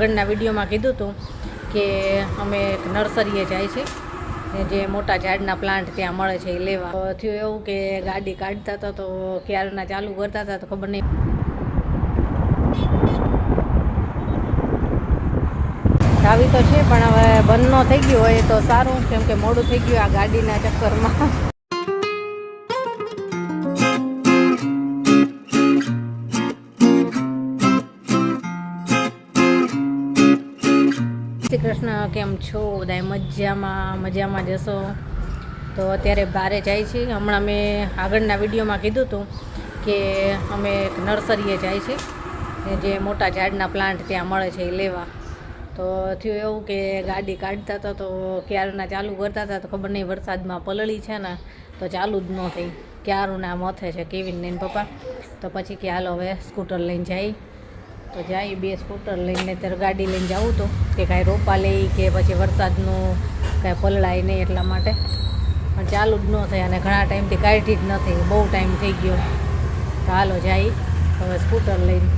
આગળના વિડીયોમાં કીધું હતું કે અમે એક નર્સરીએ જાય છે જે મોટા ઝાડના પ્લાન્ટ ત્યાં મળે છે એ લેવા. થયું એવું કે ગાડી કાઢતા હતા તો ક્યારના ચાલુ કરતા હતા તો ખબર નહીં ચાવી તો છે પણ હવે બંધ ન થઈ ગયું હોય તો સારું, કેમ કે મોડું થઈ ગયું આ ગાડીના ચક્કરમાં. શ્રી કૃષ્ણ, કેમ છો બધા? મજામાં જશો તો અત્યારે બારે જાય છે. હમણાં મેં આગળના વિડીયોમાં કીધું હતું કે અમે એક નર્સરીએ જાય છે જે મોટા ઝાડના પ્લાન્ટ ત્યાં મળે છે એ લેવા. તો થયું એવું કે ગાડી કાઢતા હતા તો ક્યારના ચાલુ કરતા હતા તો ખબર નહીં વરસાદમાં પલળી છે ને તો ચાલુ જ ન થઈ. ક્યારું ના મથે છે કેવિન ને પપ્પા, તો પછી કે હાલો હવે સ્કૂટર લઈને જાય. તો જાય બે સ્કૂટર લઈને, ત્યારે ગાડી લઈને જવું તો કે કાંઈ રોપા લઈ કે પછી વરસાદનું કાંઈ પલળાય નહીં એટલા માટે, પણ ચાલુ જ ન થાય અને ઘણા ટાઈમથી કાઢી જ નથી, બહુ ટાઈમ થઈ ગયો. તો હાલો જાય હવે સ્કૂટર લઈને.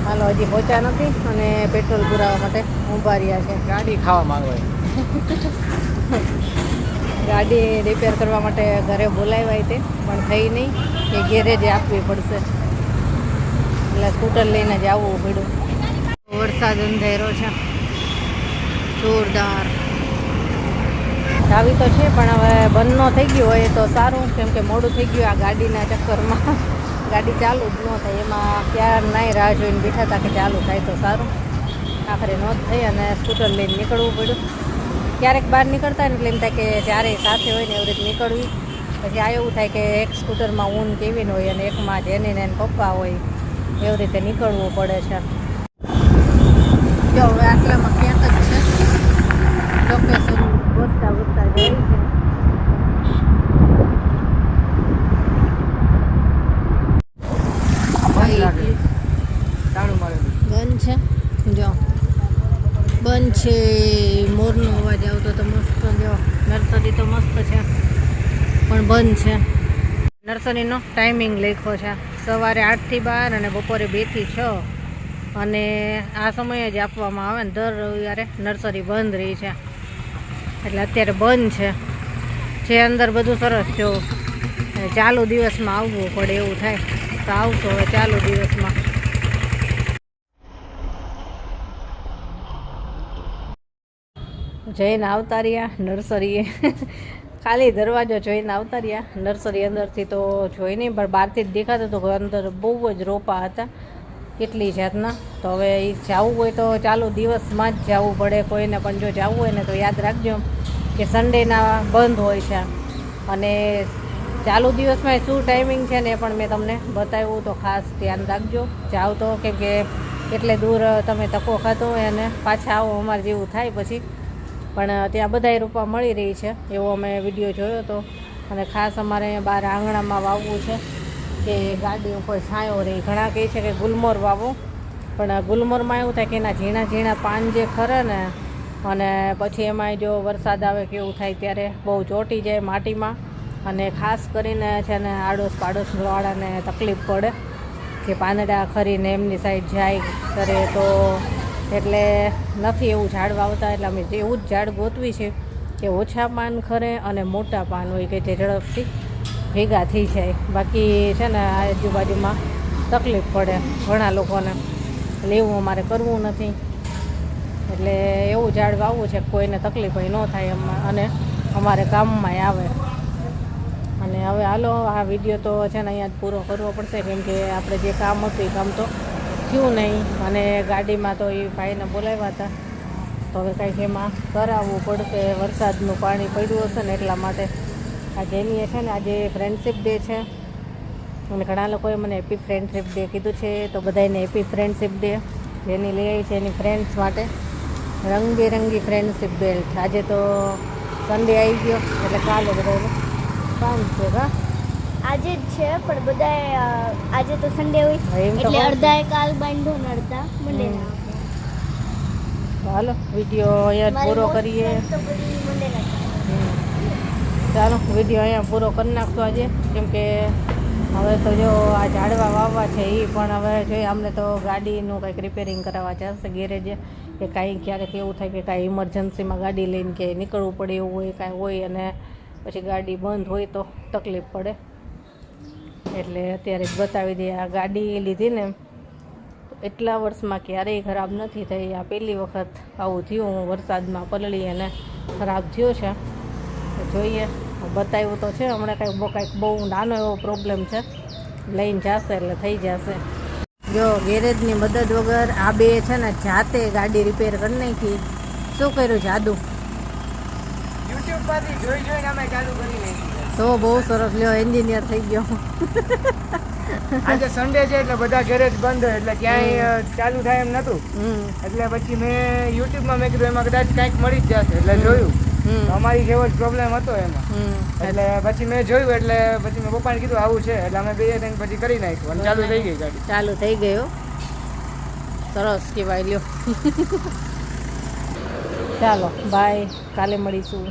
હાલો હજી પહોંચ્યા નથી અને પેટ્રોલ પુરાવા માટે ઊભા રહ્યા છે. ગાડી ખાવા માંગવાય. ગાડી રિપેર કરવા માટે ઘરે બોલાવ્યા તે પણ થઈ નહીં, કે ગેરેજે આપવી પડશે, એટલે સ્કૂટર લઈને જ આવવું પડ્યું. વરસાદ અંધેરો છે જોરદાર. ચાવી તો છે પણ હવે બંધ ન થઈ ગયું હોય તો સારું, કેમ કે મોડું થઈ ગયું આ ગાડીના ચક્કરમાં. ગાડી ચાલુ જ ન થાય, એમાં ક્યાર નાઈ રાહ જોઈને બેઠા હતા કે ચાલુ થાય તો સારું. આખરે ન થઈ અને સ્કૂટર લઈને નીકળવું પડ્યું. ક્યારેક બહાર નીકળતા ને એટલે એમ થાય કે ચારેય સાથે હોય ને એવી રીતે નીકળવી. પછી આ એવું થાય કે એક સ્કૂટરમાં હું કેવીન હોય અને એકમાં જેની ને પપ્પા હોય, એવી રીતે નીકળવું પડે છે. જો હવે આટલામાં ક્યાંક જ છે લોકેશન, વધતા જાય છે. બંધ છે, જો બંધ છે. મોરનો અવાજ આવતો તો મસ્ત. જો નર્સરી તો મસ્ત છે પણ બંધ છે. નર્સરીનો ટાઈમિંગ લખ્યો છે સવારે 8 થી 12 અને બપોરે 2 થી 6, અને આ સમયે જ આપવામાં આવે ને. દર રવિવારે નર્સરી બંધ રહી છે, એટલે અત્યારે બંધ છે. જે અંદર બધું સરસ, જો ચાલુ દિવસમાં આવવું પડે એવું થાય તો આવશો હવે ચાલુ દિવસમાં. જઈને આવતા રહ્યા નર્સરીએ. ખાલી દરવાજો જોઈને આવતા રહ્યા નર્સરી. અંદરથી તો જોઈ નહીં પણ બહારથી જ દેખાતું હતું કે અંદર બહુ જ રોપા હતા કેટલી જાતના. તો હવે એ જવું હોય તો ચાલુ દિવસમાં જ જવું પડે કોઈને, પણ જો જવું હોય ને તો યાદ રાખજો કે સન્ડેના બંધ હોય છે. અને ચાલુ દિવસમાં શું ટાઈમિંગ છે ને એ પણ મેં તમને બતાવ્યું, તો ખાસ ધ્યાન રાખજો. જાઓ તો, કેમ કે એટલે દૂર તમે ધક્કો ખાતો હોય અને પાછા આવો અમારે જેવું થાય પછી. પણ ત્યાં બધાય રોપા મળી રહી છે એવો અમે વિડીયો જોયો હતો. અને ખાસ અમારે બહાર આંગણામાં વાવવું છે કે ગાડી ઉપર છાંયો રહી. ઘણા કહે છે કે ગુલમોર વાવો, પણ ગુલમોરમાં એવું થાય કે એના ઝીણા ઝીણા પાન જે ખરે ને, અને પછી એમાંય જો વરસાદ આવે કેવું થાય ત્યારે બહુ ચોંટી જાય માટીમાં. અને ખાસ કરીને છે ને આડોશ પાડોશવાળાને તકલીફ પડે કે પાંદડા ખરીને એમની સાઈડ જાય કરે તો, એટલે નથી એવું ઝાડ વાવતા. એટલે અમે એવું જ ઝાડ ગોતવી છે કે ઓછા પાન ખરે અને મોટા પાન હોય કે જે ઝડપથી ભેગા થઈ જાય. બાકી છે ને આજુબાજુમાં તકલીફ પડે ઘણા લોકોને, એટલે એવું અમારે કરવું નથી. એટલે એવું ઝાડ વાવવું છે કોઈને તકલીફ ન થાય અને અમારે કામમાં આવે. અને હવે હાલો આ વિડીયો તો છે ને અહીંયા જ પૂરો કરવો પડશે, કેમ કે આપણે જે કામ હતું એ કામ તો થયું નહીં. અને ગાડીમાં તો એ ભાઈને બોલાવ્યા હતા તો હવે કંઈક એમાં કરાવવું પડશે. વરસાદનું પાણી પડ્યું હશે ને એટલા માટે. આજે એની છે ને આજે ફ્રેન્ડશિપ ડે છે, અને ઘણા લોકોએ મને હેપી ફ્રેન્ડશિપ ડે કીધું છે, તો બધાને હેપી ફ્રેન્ડશિપ ડે. જેની લઈ આવી છે એની ફ્રેન્ડ્સ માટે રંગબેરંગી ફ્રેન્ડશીપ બેલ્ટ. આજે તો સન્ડે આવી ગયો એટલે કાલે બધા કામ છે. હા આજે જ છે પણ બધા આજે તો સન્ડે હોય એમ તો એટલે કહું અડધા કાલ બાંધો ને અડધા મંડે ના ચાલો વિડીયો અહીંયા પૂરો કરીએ. તો બધી મંડે ના ચાલો વિડીયો અહીંયા પૂરો કરી નાખશો આજે, કેમ કે હવે તો જો આ ઝાડવા વાવવા છે એ પણ હવે જોઈએ. અમને તો ગાડીનું કંઈક રિપેરિંગ કરાવવા જશે ગેરેજે, કે કાંઈ ક્યારેક એવું થાય કે કાંઈ ઇમરજન્સીમાં ગાડી લઈને ક્યાંય નીકળવું પડે એવું હોય કાંઈ હોય અને પછી ગાડી બંધ હોય તો તકલીફ પડે. એટલે અત્યારે જ બતાવી દઈએ. આ ગાડી લીધી ને એટલા વર્ષમાં ક્યારેય ખરાબ નથી થઈ. આ પહેલી વખત આવું થયું, વરસાદમાં પલળી અને ખરાબ થયો છે. જોઈએ બતાવ્યું તો છે. હમણાં કાંઈક બહુ નાનો એવો પ્રોબ્લેમ છે, લઈને જશે એટલે થઈ જશે. જો ગેરેજની મદદ વગર આ બે છે ને જાતે ગાડી રિપેર કરી નાખી. શું કર્યું જાદુ? યુટ્યુબ પરથી જોઈને અમે ચાલુ કરી નાખ્યું. તો બહુ સરસ. લ્યો એન્જિનિયર થઈ ગયો. આજે સન્ડે છે એટલે બધા ગેરેજ બંધ હોય એટલે ક્યાંય ચાલુ થાય એમ નતું. એટલે પછી મેં યુટ્યુબમાં મેં કીધું એમાં કદાચ કાંઈક મળી જ જશે એટલે જોયું. તો અમારી જેવો જ પ્રોબ્લેમ હતો એમાં. એટલે પછી મેં જોયું એટલે પછી મેં પપ્પાને કીધું આવું છે એટલે અમે બે થઈને પછી કરી નાખ્યું અને ચાલુ થઈ ગઈ ગાડી. ચાલુ થઈ ગયો. સરસ કહેવાય. લ્યો ચાલો બાય, કાલે મળીશું.